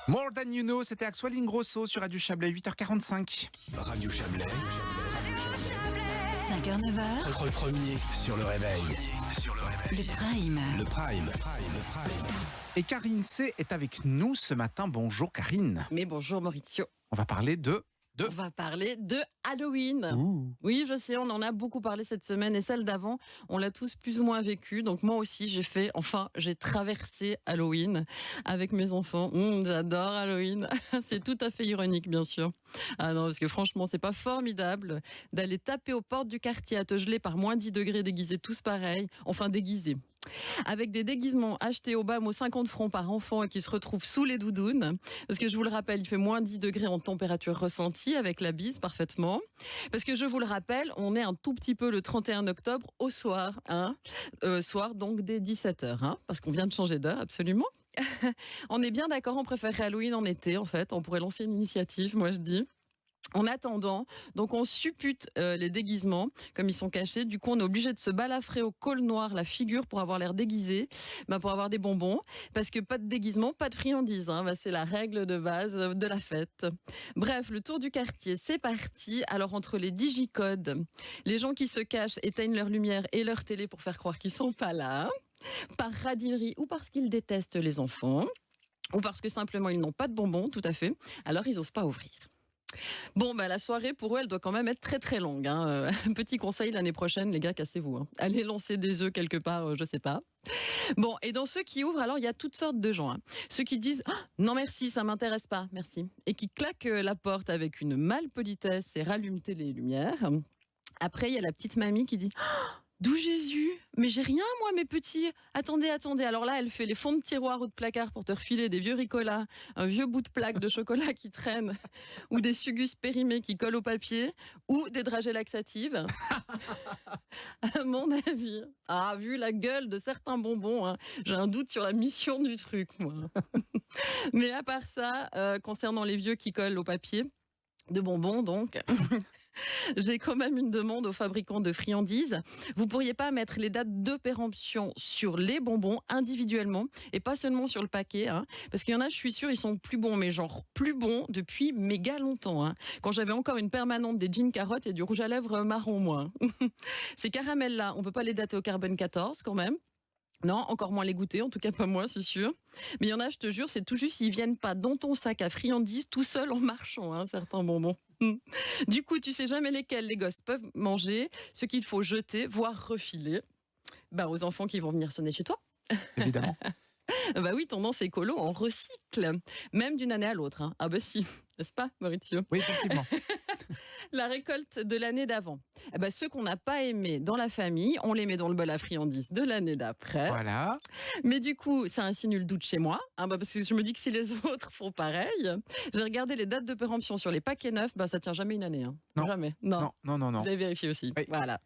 More Than You Know, c'était Axel Ingrosso sur Radio Chablais, 8h45. Radio Chablais. 5h-9h. Votre premier sur le réveil. Le Prime. Le Prime. Et Karine C est avec nous ce matin. Bonjour Karine. Mais bonjour Maurizio. On va parler de... On va parler de Halloween. Ouh. Oui, je sais, on en a beaucoup parlé cette semaine et celle d'avant, on l'a tous plus ou moins vécu. Donc moi aussi, j'ai traversé Halloween avec mes enfants. J'adore Halloween. C'est tout à fait ironique, bien sûr. Ah non, parce que franchement, c'est pas formidable d'aller taper aux portes du quartier à te geler par moins 10 degrés déguisés tous pareils. Enfin, déguisés. Avec des déguisements achetés au BAM aux 50 francs par enfant et qui se retrouvent sous les doudounes. Parce que je vous le rappelle, il fait moins 10 degrés en température ressentie avec la bise parfaitement. Parce que je vous le rappelle, on est un tout petit peu le 31 octobre au soir. Soir donc dès 17h. Parce qu'on vient de changer d'heure, absolument. On est bien d'accord, on préférerait Halloween en été en fait. On pourrait lancer une initiative, moi je dis. En attendant, donc on suppute les déguisements, comme ils sont cachés. Du coup, on est obligé de se balafrer au col noir la figure pour avoir l'air déguisé, pour avoir des bonbons. Parce que pas de déguisement, pas de friandises. C'est la règle de base de la fête. Bref, le tour du quartier, c'est parti. Alors, entre les digicodes, les gens qui se cachent éteignent leur lumière et leur télé pour faire croire qu'ils sont pas là. Par radinerie ou parce qu'ils détestent les enfants. Ou parce que simplement, ils n'ont pas de bonbons, tout à fait. Alors, ils n'osent pas ouvrir. Bon, la soirée, pour eux, elle doit quand même être très très longue. Petit conseil l'année prochaine, les gars, cassez-vous. Allez lancer des œufs quelque part, je sais pas. Bon, et dans ceux qui ouvrent, alors il y a toutes sortes de gens. Ceux qui disent non merci, ça m'intéresse pas, merci. Et qui claquent la porte avec une malpolitesse et rallument les lumières. Après, il y a la petite mamie qui dit d'où Jésus? Mais j'ai rien, moi, mes petits. Attendez. Alors là, elle fait les fonds de tiroir ou de placard pour te refiler des vieux Ricola, un vieux bout de plaque de chocolat qui traîne, ou des sugus périmés qui collent au papier, ou des dragées laxatives. À mon avis, vu la gueule de certains bonbons, j'ai un doute sur la mission du truc, moi. Mais à part ça, concernant les vieux qui collent au papier, de bonbons donc, j'ai quand même une demande aux fabricants de friandises. Vous pourriez pas mettre les dates de péremption sur les bonbons individuellement et pas seulement sur le paquet, parce qu'il y en a, je suis sûre, ils sont plus bons, mais genre plus bons depuis méga longtemps. Quand j'avais encore une permanente des jeans carottes et du rouge à lèvres marron, moi. Ces caramels-là, on peut pas les dater au carbone 14 quand même. Non, encore moins les goûter, en tout cas pas moi, c'est sûr. Mais il y en a, je te jure, c'est tout juste, ils viennent pas dans ton sac à friandises tout seul en marchant, certains bonbons. Du coup, tu sais jamais lesquels les gosses peuvent manger, ce qu'il faut jeter, voire refiler, aux enfants qui vont venir sonner chez toi. Évidemment. Oui, tendance écolo, on recycle, même d'une année à l'autre. Si, n'est-ce pas, Maurizio? Oui, effectivement. La récolte de l'année d'avant. Ceux qu'on n'a pas aimés dans la famille, on les met dans le bol à friandises de l'année d'après. Voilà. Mais du coup, ça insinue le doute chez moi, parce que je me dis que si les autres font pareil, j'ai regardé les dates de péremption sur les paquets neufs, ça tient jamais une année. Non. Jamais. Non. Vous avez vérifié aussi. Oui. Voilà.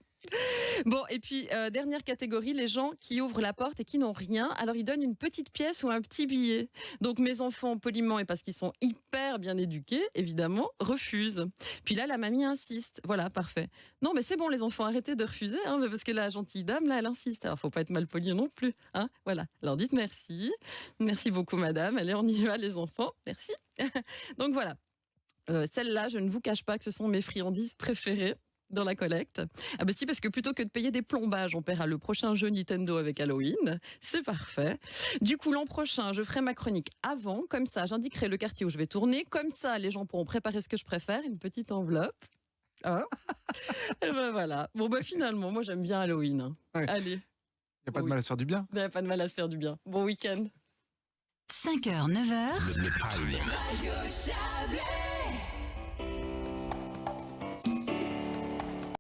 Bon, et puis, dernière catégorie, les gens qui ouvrent la porte et qui n'ont rien. Alors, ils donnent une petite pièce ou un petit billet. Donc, mes enfants, poliment, et parce qu'ils sont hyper bien éduqués, évidemment, refusent. Puis là, la mamie insiste. Voilà, parfait. Non, mais c'est bon, les enfants, arrêtez de refuser, parce que la gentille dame, là, elle insiste. Alors, faut pas être mal poli non plus. Voilà. Alors, dites merci. Merci beaucoup, madame. Allez, on y va, les enfants. Merci. Donc, voilà. Celle-là, je ne vous cache pas que ce sont mes friandises préférées dans la collecte. Si, parce que plutôt que de payer des plombages, on paiera le prochain jeu Nintendo avec Halloween. C'est parfait. Du coup, l'an prochain, je ferai ma chronique avant. Comme ça, j'indiquerai le quartier où je vais tourner. Comme ça, les gens pourront préparer ce que je préfère. Une petite enveloppe. Et voilà. Bon, finalement, moi, j'aime bien Halloween. Ouais. Allez. Il n'y a pas de mal à se faire du bien. Il n'y a pas de mal à se faire du bien. Bon week-end. 5h, 9h. Le Prime. Radio Chablais.